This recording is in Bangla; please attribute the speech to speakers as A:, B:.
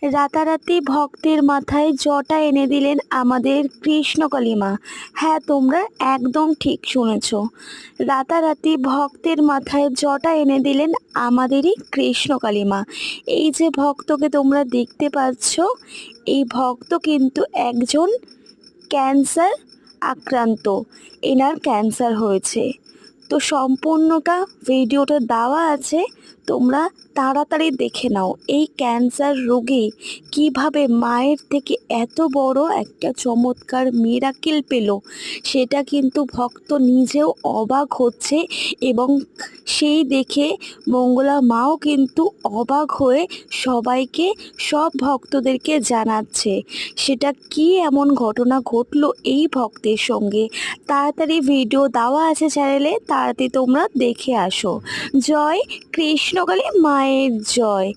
A: রাতারাতি ভক্তের মাথায় জটা এনে দিলেন আমাদের কৃষ্ণকালী মা। হ্যাঁ, তোমরা একদম ঠিক শুনেছ। রাতারাতি ভক্তের মাথায় জটা এনে দিলেন আমাদেরই কৃষ্ণকালী মা। এই যে ভক্তকে তোমরা দেখতে পাচ্ছ, এই ভক্ত কিন্তু একজন ক্যান্সার আক্রান্ত। এনার ক্যান্সার হয়েছে। তো সম্পূর্ণটা ভিডিওটা দেওয়া আছে, তোমরা তাড়াতাড়ি দেখে নাও। এই ক্যান্সার রোগে কিভাবে মায়ের থেকে এত বড় একটা চমৎকার মিরাকেল পেল, সেটা কিন্তু ভক্ত নিজেও অবাক হচ্ছে, এবং সেই দেখে মঙ্গলা মাও কিন্তু অবাক হয়ে সবাইকে, সব ভক্তদেরকে জানাচ্ছে সেটা কি এমন ঘটনা ঘটলো এই ভক্তের সঙ্গে। তাড়াতাড়ি ভিডিও দেওয়া আছে চ্যানেলে, তাড়াতাড়ি তোমরা দেখে আসো। জয় কৃষ্ণকালী মায়ের জয়।